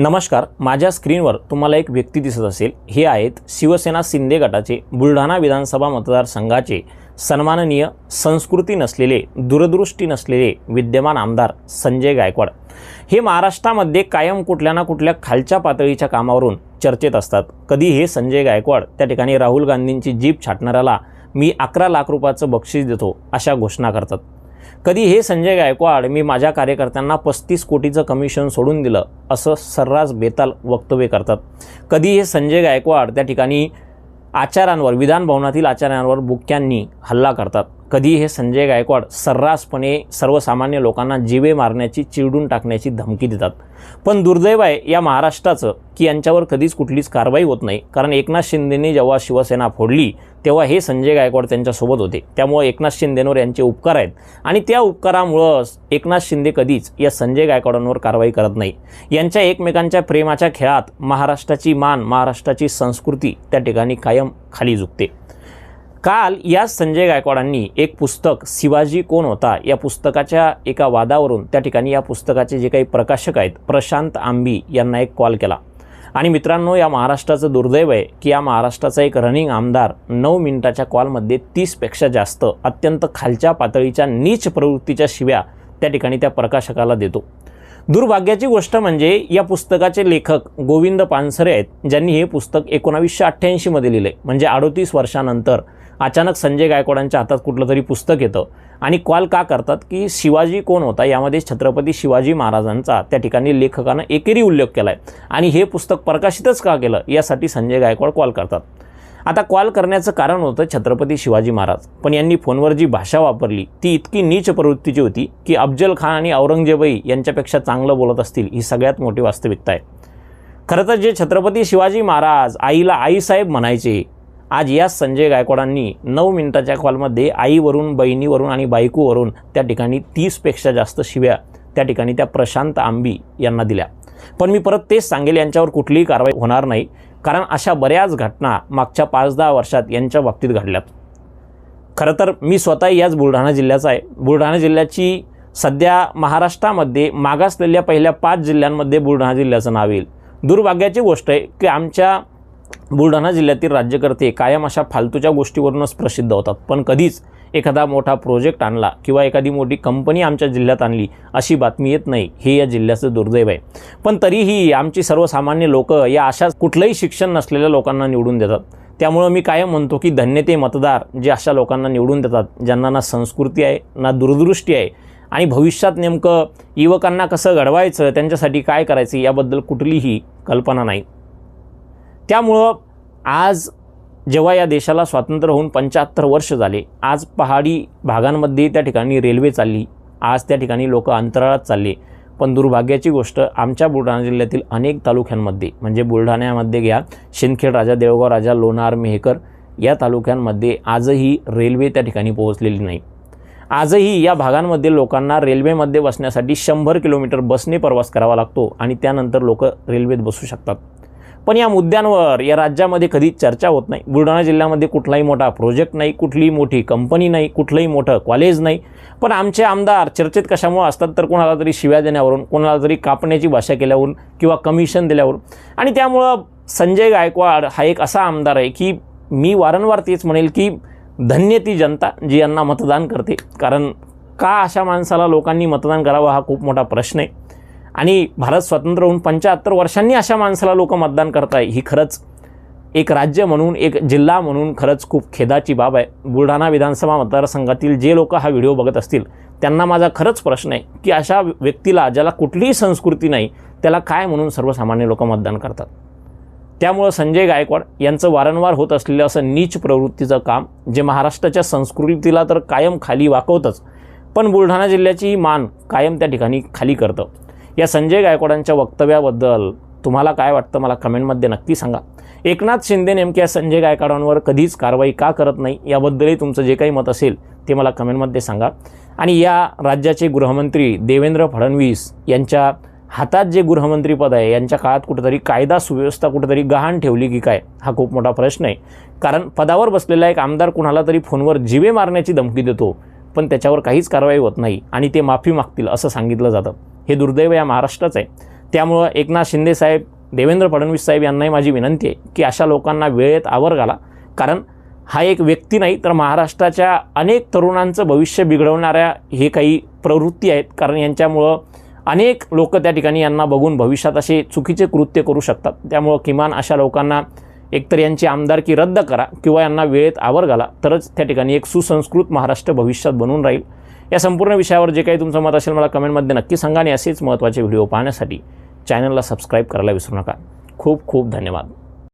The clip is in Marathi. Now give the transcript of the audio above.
नमस्कार, माझ्या स्क्रीनवर तुम्हाला एक व्यक्ती दिसत असेल. हे आहेत शिवसेना शिंदे गटाचे बुलढाणा विधानसभा मतदारसंघाचे सन्माननीय, संस्कृती नसलेले, दूरदृष्टी नसलेले विद्यमान आमदार संजय गायकवाड. हे महाराष्ट्रामध्ये कायम कुठल्या ना कुठल्या खालच्या पातळीच्या कामावरून चर्चेत असतात. कधी हे संजय गायकवाड त्या ठिकाणी राहुल गांधींची जीभ छाटणाऱ्याला मी 11 लाख रुपयाचं बक्षीस देतो अशा घोषणा करतात. कधी हे संजय गायकवाड मी माझ्या कार्यकर्त्यांना 35 कोटीचं कमिशन सोडून दिलं असं सर्रास बेताल वक्तव्य करतात. कधी हे संजय गायकवाड त्या ठिकाणी आचार्यांवर, विधान भवनातील आचार्यांवर बुक्क्यांनी हल्ला करतात. कधी हे संजय गायकवाड सर्रासपणे सर्वसामान्य लोकांना जीवे मारण्याची, चिरडून टाकण्याची धमकी देतात. पण दुर्दैव आहे या महाराष्ट्राचं की यांच्यावर कधीच कुठलीच कारवाई होत नाही. कारण एकनाथ शिंदेंनी जेव्हा शिवसेना फोडली तेव्हा हे संजय गायकवाड त्यांच्यासोबत होते. त्यामुळे एकनाथ शिंदेंवर यांचे उपकार आहेत आणि त्या उपकारामुळं एकनाथ शिंदे कधीच या संजय गायकवाडांवर कारवाई करत नाही. यांच्या एकमेकांच्या प्रेमाच्या खेळात महाराष्ट्राची मान, महाराष्ट्राची संस्कृती त्या ठिकाणी कायम खाली झुकते. काल या संजय गायकवाडांनी एक पुस्तक शिवाजी कोण होता या पुस्तकाच्या एका वादावरून त्या ठिकाणी या पुस्तकाचे जे काही प्रकाशक आहेत प्रशांत आंबी यांना एक कॉल केला. आणि मित्रांनो, या महाराष्ट्राचं दुर्दैव आहे की या महाराष्ट्राचा एक रनिंग आमदार 9 मिनिटाच्या कॉलमध्ये 30पेक्षा जास्त अत्यंत खालच्या पातळीच्या नीच प्रवृत्तीच्या शिव्या त्या ठिकाणी त्या प्रकाशकाला देतो. दुर्भाग्याची गोष्ट म्हणजे या पुस्तकाचे लेखक गोविंद पानसरे आहेत, ज्यांनी हे पुस्तक 1988 मध्ये लिहिले. म्हणजे 38 वर्षानंतर अचानक संजय गायकवाडांच्या हातात कुठलं तरी पुस्तक येतं आणि कॉल का करतात की शिवाजी कोण होता यामध्ये छत्रपती शिवाजी महाराजांचा त्या ठिकाणी लेखकानं एकेरी उल्लेख केला आहे आणि हे पुस्तक प्रकाशितच का केलं यासाठी संजय गायकवाड कॉल करतात. आता कॉल करण्याचं कारण होतं छत्रपती शिवाजी महाराज, पण यांनी फोनवर जी भाषा वापरली ती इतकी नीच प्रवृत्तीची होती की अफजल खान आणि औरंगजेबही यांच्यापेक्षा चांगलं बोलत असतील ही सगळ्यात मोठी वास्तविकता आहे. खरं तर जे छत्रपती शिवाजी महाराज आईला आईसाहेब म्हणायचे, आज या संजय गायकवाडांनी 9 मिनिटाच्या कॉलमध्ये आईवरून, बहिणीवरून आणि बायकोवरून त्या ठिकाणी 30पेक्षा जास्त शिव्या त्या ठिकाणी त्या प्रशांत आंबी यांना दिल्या. पण मी परत तेच सांगेल, यांच्यावर कुठलीही कारवाई होणार नाही. कारण अशा बऱ्याच घटना मागच्या 5-10 वर्षात यांच्या बाबतीत घडल्यात. खरं तर मी स्वतः याच बुलढाणा जिल्ह्याचा आहे. बुलढाणा जिल्ह्याची सध्या महाराष्ट्रामध्ये मागासलेल्या पहिल्या 5 जिल्ह्यांमध्ये बुलढाणा जिल्ह्याचं नाव येईल. दुर्भाग्याची गोष्ट आहे की आमच्या बुलढाणा जिल्ह्यातील राज्यकर्ते कायम अशा फालतूच्या गोष्टीवरूनच प्रसिद्ध होतात. पण कधीच एखादा मोठा प्रोजेक्ट आणला किंवा एखादी मोठी कंपनी आमच्या जिल्ह्यात आणली अशी बातमी येत नाही. हे या जिल्ह्याचं दुर्दैव आहे. पण तरीही आमची सर्वसामान्य लोक या अशा कुठलंही शिक्षण नसलेल्या लोकांना निवडून देतात. त्यामुळं मी कायम म्हणतो की धन्य ते मतदार जे अशा लोकांना निवडून देतात, ज्यांना ना संस्कृती आहे, ना दूरदृष्टी आहे आणि भविष्यात नेमकं युवकांना कसं घडवायचं, त्यांच्यासाठी काय करायचं याबद्दल कुठलीही कल्पना नाही. त्यामुळं आज जेव्हा या देशाला स्वातंत्र्य होऊन 75 वर्ष झाले, आज पहाडी भागांमध्ये त्या ठिकाणी रेल्वे चालली, आज त्या ठिकाणी लोक अंतराळात चालले. पण दुर्भाग्याची गोष्ट आमच्या बुलढाणा जिल्ह्यातील अनेक तालुक्यांमध्ये, म्हणजे बुलढाण्यामध्ये घ्या, शिंदखेड राजा, देवगाव राजा, लोणार, मेहकर या तालुक्यांमध्ये आजही रेल्वे त्या ठिकाणी पोहोचलेली नाही. आजही या भागांमध्ये लोकांना रेल्वेमध्ये बसण्यासाठी 100 किलोमीटर बसने प्रवास करावा लागतो आणि त्यानंतर लोक रेल्वेत बसू शकतात. पण या मुद्द्यांवर या राज्यामध्ये कधीच चर्चा होत नाही. बुलढाणा जिल्ह्यामध्ये कुठलाही मोठा प्रोजेक्ट नाही, कुठलीही मोठी कंपनी नाही, कुठलंही मोठं कॉलेज नाही. पण आमचे आमदार चर्चेत कशामुळे असतात तर कोणाला तरी शिव्या देण्यावरून, कोणाला तरी कापण्याची भाषा केल्यावरून किंवा कमिशन दिल्यावरून. आणि त्यामुळं संजय गायकवाड हा एक असा आमदार आहे की मी वारंवार तेच म्हणेल की धन्य ती जनता जी यांना मतदान करते. कारण का अशा माणसाला लोकांनी मतदान करावं हा खूप मोठा प्रश्न आहे. आणि भारत स्वतंत्र होऊन 75 वर्षांनी अशा माणसाला लोक मतदान करताय ही खरंच एक राज्य म्हणून, एक जिल्हा म्हणून खरंच खूप खेदाची बाब आहे. बुलढाणा विधानसभा मतदारसंघातील जे लोक हा व्हिडिओ बघत असतील त्यांना माझा खरंच प्रश्न आहे की अशा व्यक्तीला, ज्याला कुठलीही संस्कृती नाही, त्याला काय म्हणून सर्वसामान्य लोक मतदान करतात. त्यामुळं संजय गायकवाड यांचं वारंवार होत असलेलं असं नीच प्रवृत्तीचं काम जे महाराष्ट्राच्या संस्कृतीला तर कायम खाली वाकवतंच, पण बुलढाणा जिल्ह्याची मान कायम त्या ठिकाणी खाली करतं. या संजय गायकवाडांच्या वक्तव्याबद्दल तुम्हाला काय वाटतं मला कमेंटमध्ये नक्की सांगा. एकनाथ शिंदे नेमक्या संजय गायकवाडांवर कधीच कारवाई का करत नाही याबद्दलही तुमचं जे काही मत असेल ते मला कमेंटमध्ये सांगा. आणि या राज्याचे गृहमंत्री देवेंद्र फडणवीस यांच्या हातात जे गृहमंत्रीपद आहे यांच्या काळात कुठेतरी कायदा सुव्यवस्था कुठेतरी गहाण ठेवली की काय हा खूप मोठा प्रश्न आहे. कारण पदावर बसलेला एक आमदार कुणाला तरी फोनवर जीवे मारण्याची धमकी देतो, पण त्याच्यावर काहीच कारवाई होत नाही आणि ते माफी मागतील असं सांगितलं जातं. हे दुर्दैव या महाराष्ट्राचं आहे. त्यामुळं एकनाथ शिंदे साहेब, देवेंद्र फडणवीस साहेब यांनाही माझी विनंती आहे की अशा लोकांना वेळेत आवर घाला, कारण हा एक व्यक्ती नाही तर महाराष्ट्राच्या अनेक तरुणांचं भविष्य बिघडवणाऱ्या हे काही प्रवृत्ती आहेत, कारण यांच्यामुळं अनेक लोक त्या ठिकाणी यांना बघून भविष्यात असे चुकीचे कृत्य करू शकतात। त्यामुळं किमान अशा लोकांना एकतर यांची आमदारकी रद्द करा किंवा यांना वेळेत आवर घाला, तरच त्या ठिकाणी एक सुसंस्कृत महाराष्ट्र भविष्यात बनून राहील। या संपूर्ण विषयावर जे काही तुमचं मत असेल मला कमेंटमध्ये नक्की सांगा आणि असेच महत्त्वाचे व्हिडिओ पाहण्यासाठी चॅनलला सबस्क्राईब करायला विसरू नका। खूप खूप धन्यवाद।